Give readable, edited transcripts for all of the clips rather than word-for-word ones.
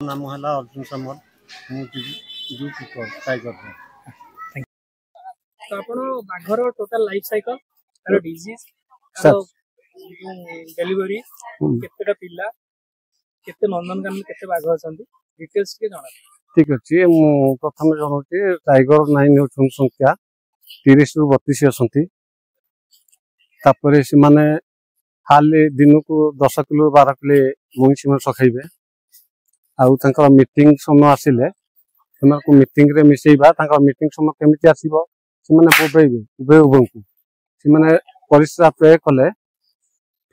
नाम है अर्जुन सामल जू कीपर टाइगर। तो आपण बाघर टोटल लाइफ साइकिल तार डिजीज डेलीवरी केतेटा पिल्ला केते नंदनकानन केते बाघ अछंती डिटेल्स के जाना। ठीक अच्छे मु प्रथम जनाऊँ टाइगर 9 होउछन संख्या 30 रु 32 अछंती। तापर से माने हाली दिन को 10 किलो 12 किलो मुंशी मांस खाइबे। आउ तंकर मीटिंग समय आसिले को मीटिंग रे मिसेइबा तंकर मीटिंग समय केमिति आसीबो से माने बोबेइबे उभे उभंकु से माने परिश्रा प्रय कले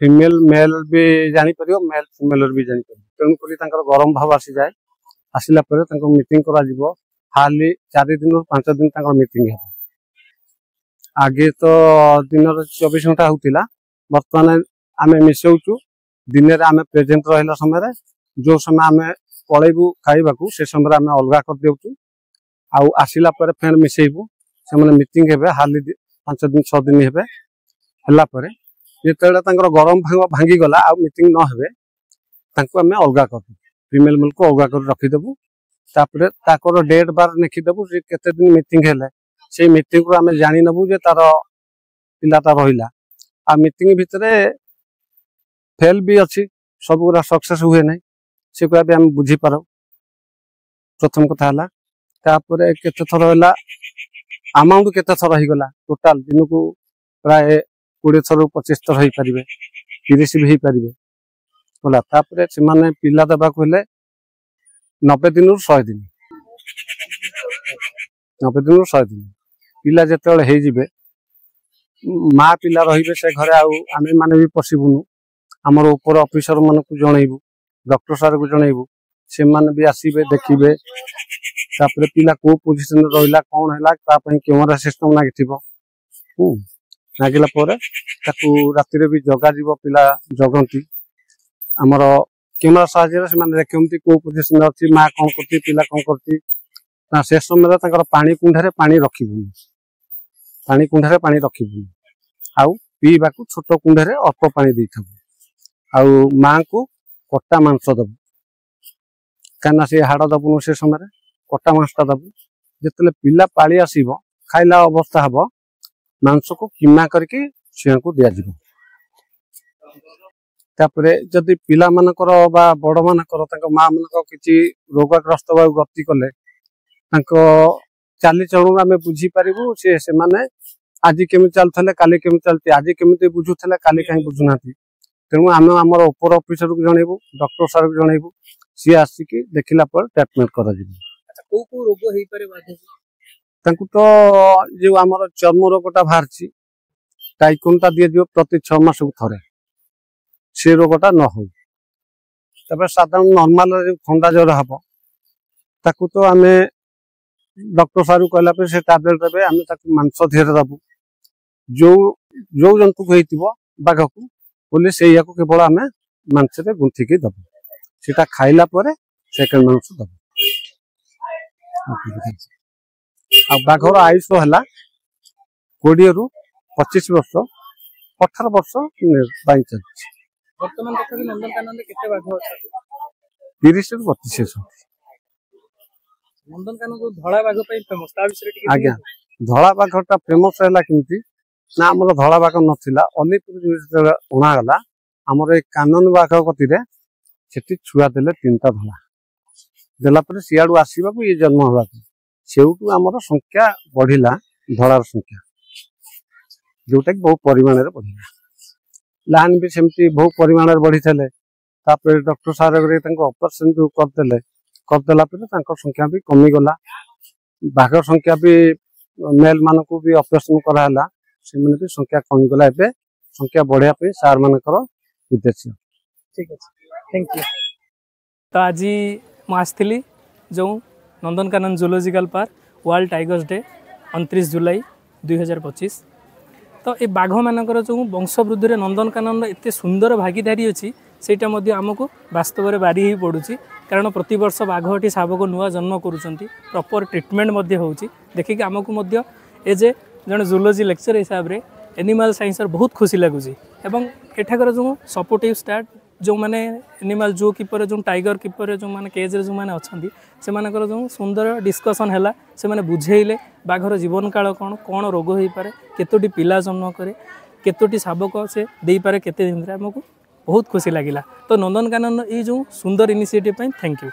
फीमेल मेल भी जानी परियो मेल फीमेल भी जानी परियो तेणु करी तंकर गरम भाव आसी जाए। आसिला परे तंको मीटिंग करा जिवो हाली 4 दिन 5 दिन तंकर मीटिंग हे। आगे तो दिन 24 घंटा होतिला वर्तमान आमे मिसेउचु दिन रे आमे प्रेजेंट रहला समय रे जो समय आमे पळेबू खाइबाकू से समय आमे अलगा कर देउचु। आउ आसिला परे फेन मिसेइबू से माने मीटिंग हेबे हाली 5 दिन 6 दिन हेबे। हला परे जेतेले तंकर गरम भांगी गला आ मीटिंग न हेबे तांको आमे अलगा कर फीमेल मेल को अलगा कर रखी देबू। तापरे ताकर डेट बार लिखि देबू जे केते दिन मीटिंग हेले से मीटिंग को आमे जानि नबू जे तार पिलाटा रहिला। आ मीटिंग भितरे फेल भी अछि सब गुरा सक्सेस हुए नै से को आमे बुझी पारो। प्रथम कथा हला तापरे केते थर होला अमाउंट केते थर ही गला टोटल दिन को प्राय 20 थर 25 थर ही परिबे 30 भी ही परिबे होला। तापरे से माने पिला दबा को हेले 90 दिन 100 दिन 90 दिन 100 दिन पिला जेते हे जिबे माँ पिला रहिबे से घरे आउ आमे माने भी पसिबुनु हमर ऊपर ऑफिसर मन को जणैबू डॉक्टर सर को जणैबू से माने भी आसीबे देखिबे। तापरे पिला को पोजीशन रहिला कोन हैला ता पई कैमरा सिस्टम नागिथिबो नागिला परे ताकू राति रे भी जगा जीवो पिला जगंती हमर कैमरा साहाय्य से माने देखंती को पोजीशन अछि माँ कोन करती पिला कोन करती ना से समय तंकर पानी कुंढारे पानी रखिबू पानी कुंढारे पानी रखिबू आउ पीबा को छोट कुंढारे अल्प पानी देथबू आउ माँ को कट्टा मांस दबू काना से हाड़ दबू से समय कट्टा मांसटा दबू जेतले पिला पाली आसीबो खाइला अवस्था हबो मांस को किमा करके छिया को दिया जिवो। तापरे जदि पिला मानकर बा बड़ मानकर तांको माँ मानकर किछि रोगग्रस्त बा गति कले तांको चाली चलू आमे बुझी पारिबू से माने आज केमि चलथले काली केमि चलती आज केमि बुझुथले काली काई बुझुनाती। तेणु आमे हमर ऊपर ऑफिसर को जणैबू डॉक्टर सर को जणैबू सी आसी कि देखिला पर ट्रीटमेंट करा जिवो। अच्छा को रोग हेई पारे बाधे तांको तो जो हमर चर्म रोगटा भारची टाइकोनटा दिए दियो प्रति 6 मास को थरे से रोगटा न हो। तबे साधारण नॉर्मल ठंडा जर हबो ताकू तो आमे डॉक्टर सारू कहला पे से टैबलेट देबे आमे ताकू मांस धेर दबू जो जो जंतु को हेतिबो बाघ को बोले से या को केवल आमे मांस रे गुंथि के दबू सेटा खाइला परे सेकंड मांस दबू। आ बाघर आयुष हला 20 रु 25 वर्ष 18 वर्ष बाई चलछि। वर्तमान कथा नंदनकानन केते बाघ अछि 30 रु 32 नंदनकानन जो धड़ा बाघ पई फेमस ता विषय टिके आज्ञा धड़ा बाघटा फेमस हैला किंती ना हमर धड़ा बाघ नथिला अलीपुर जे ओना गला हमर ए कानन बाघ कति रे सेठी छुआ देले 3टा धड़ा देला पर सियाडू आसीबा को ये जन्म होला सेउटू हमर संख्या बढ़िला धड़ार संख्या जोटा कि बहुत परिमाण रे बढ़िला लान भी सेमती बहुत परिमाण रे बढ़ी थले। तापर डॉक्टर सारे रे तंको ऑपरेशन जो कर देला पर तंको संख्या भी कमी गला बाघ संख्या भी मेल मान को भी ऑपरेशन करा हला से माने भी संख्या कमी गला एबे संख्या बढ़िया पे सार मानकर उद्देश्य। ठीक है थैंक यू। तो आज मु आसली जो Nandankanan zoological park world tigers day 29 जुलाई 2025 तो ये बाघ मानकर जो वंशवृद्धि में नंदनकानन एत सुंदर भागीदारी अच्छी सेटा मध्य आमको वास्तव में बारी ही पड़ुची कारण प्रति वर्ष बाघटी शावक नुआ जन्म करुँच प्रॉपर ट्रीटमेंट होची देखिक आमको एज ए जन जूलॉजी लेक्चर हिसाब से एनिमल साइंस बहुत खुशी लगुच एवं एठाकर जो सपोर्टिव स्टाफ जो मैंने एनिमल जू कीपर जो टाइगर कीपर जो मैंने केज जो मैंने अच्छा से जो सुंदर डिस्कसन है से मैंने बुझेले बाघर जीवन काल कौन कौन रोग हो पारे केतोटी पिला जन्म करे केतोटी शावक से दे पारे केते दिन आमको बहुत खुशी लगिला। तो नंदनकानन ये जो सुंदर इनिशिएटिव थैंक यू।